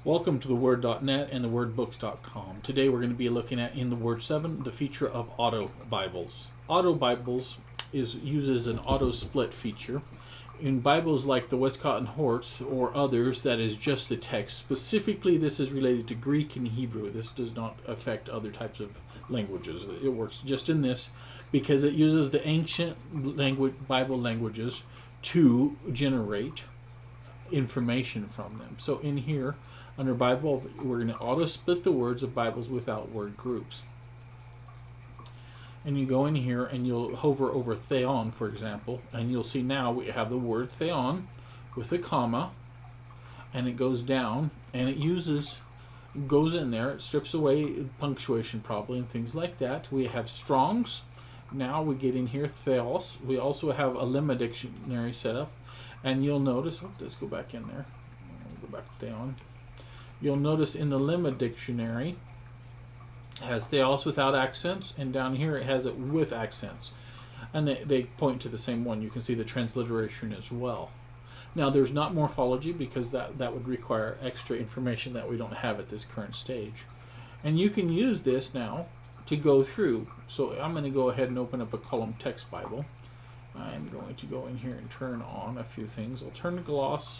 Welcome to theWord.net and thewordbooks.com. Today we're going to be looking at, in the Word 7, the feature of auto Bibles. Auto Bibles uses an auto split feature. In Bibles like the Westcott and Hort's or others, that is just the text. Specifically, this is related to Greek and Hebrew. This does not affect other types of languages. It works just in this because it uses the ancient Bible languages to generate information from them. So in here, under Bible, we're going to auto split the words of Bibles without word groups. And you go in here and you'll hover over theon, for example, and you'll see now we have the word theon with a comma, and it goes down, and it goes in there, it strips away punctuation probably and things like that. We have Strong's. Now we get in here theos. We also have a Lemma dictionary set up, and you'll notice, let's go back in there. Go back to theon. You'll notice in the Lemma dictionary it has theos without accents, and down here it has it with accents. And they point to the same one. You can see the transliteration as well. Now there's not morphology because that would require extra information that we don't have at this current stage. And you can use this now to go through. So I'm going to go ahead and open up a column text Bible. I'm going to go in here and turn on a few things. I'll turn the gloss.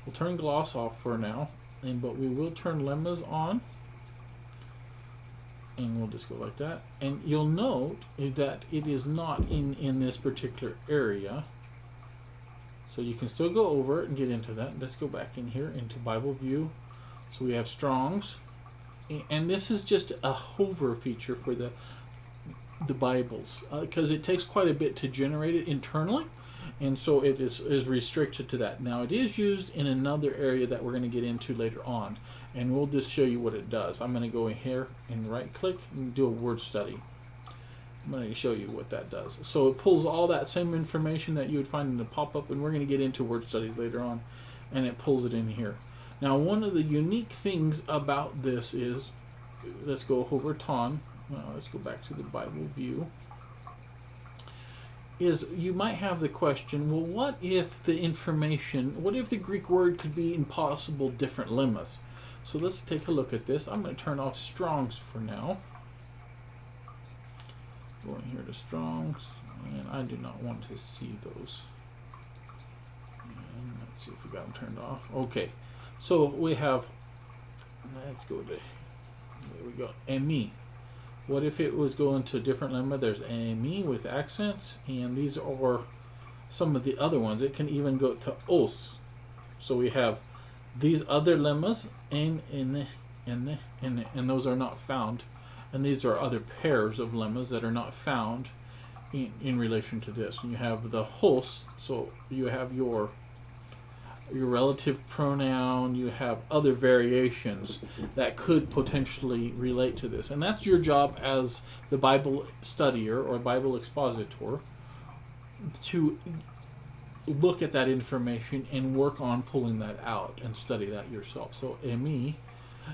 We'll turn gloss off for now. But we will turn lemmas on, and we'll just go like that. And you'll note that it is not in this particular area, so you can still go over it and get into that. Let's go back in here into Bible View. So we have Strong's, and this is just a hover feature for the Bibles because it takes quite a bit to generate it internally. And so it is restricted to that. Now it is used in another area that we're going to get into later on. And we'll just show you what it does. I'm going to go in here and right click and do a word study. I'm going to show you what that does. So it pulls all that same information that you would find in the pop-up, and we're going to get into word studies later on. And it pulls it in here. Now one of the unique things about this is, let's go over ton. Let's go back to the Bible view. Is you might have the question, well, what if the Greek word could be in possible different lemmas? So let's take a look at this. I'm going to turn off Strong's for now. Going here to Strong's, and I do not want to see those. And let's see if we got them turned off. Okay, so we have, let's go to, there we go, ME. What if it was going to a different lemma? There's me with accents, and these are some of the other ones. It can even go to os. So we have these other lemmas, and those are not found. And these are other pairs of lemmas that are not found in relation to this. And you have the hos, so you have your relative pronoun, you have other variations that could potentially relate to this. And that's your job as the Bible studier or Bible expositor, to look at that information and work on pulling that out and study that yourself. So me,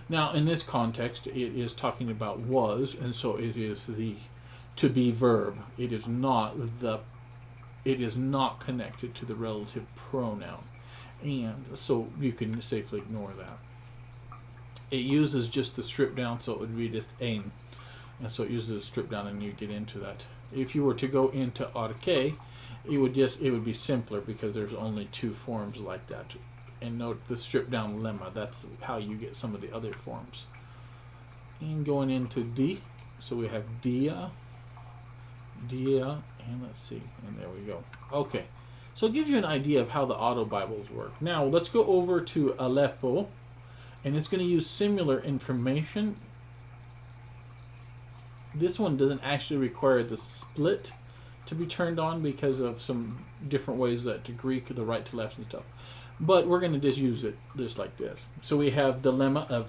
now in this context it is talking about was, and so it is the to be verb. It is not connected to the relative pronoun. And so you can safely ignore that. It uses just the strip down, so it would be just aim. And so it uses a strip down, and you get into that. If you were to go into arche, it would be simpler because there's only two forms like that. And note the strip down lemma, that's how you get some of the other forms. And going into D, so we have dia, and let's see, and there we go. Okay. So it gives you an idea of how the auto Bibles work. Now let's go over to Aleppo, and it's going to use similar information. This one doesn't actually require the split to be turned on because of some different ways that to Greek, the right to left and stuff. But we're going to just use it just like this. So we have the lemma of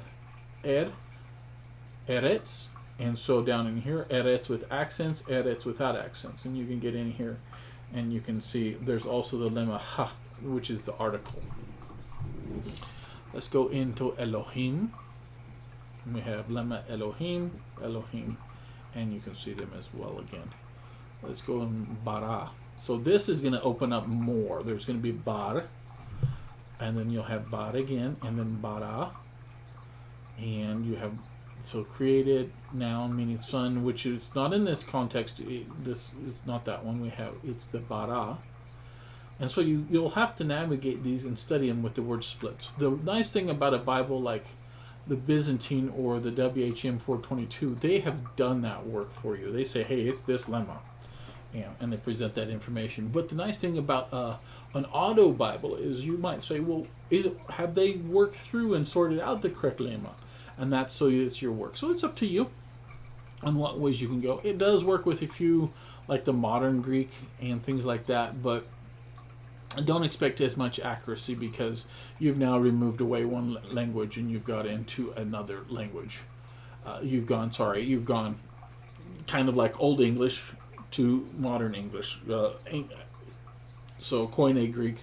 eretz, and so down in here, eretz with accents, eretz without accents, and you can get in here. And you can see there's also the lemma ha, which is the article. Let's go into Elohim. We have lemma Elohim, and you can see them as well again. Let's go in bara. So this is going to open up more. There's going to be bar, and then you'll have bar again, and then bara, and you have so created noun meaning son, which is not in this context. This is not that one we have. It's the bara. And so you'll have to navigate these and study them with the word splits. The nice thing about a Bible like the Byzantine or the WHM 422, they have done that work for you. They say, hey, it's this lemma, and they present that information. But the nice thing about an auto Bible is you might say, well, have they worked through and sorted out the correct lemma? And that's so it's your work. So it's up to you on what ways you can go. It does work with a few, like the modern Greek and things like that, but don't expect as much accuracy because you've now removed away one language and you've got into another language. You've gone kind of like Old English to modern English. So Koine Greek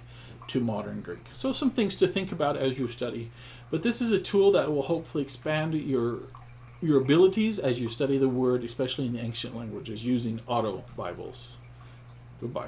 to modern Greek. So some things to think about as you study. But this is a tool that will hopefully expand your abilities as you study the word, especially in the ancient languages, using auto Bibles. Goodbye.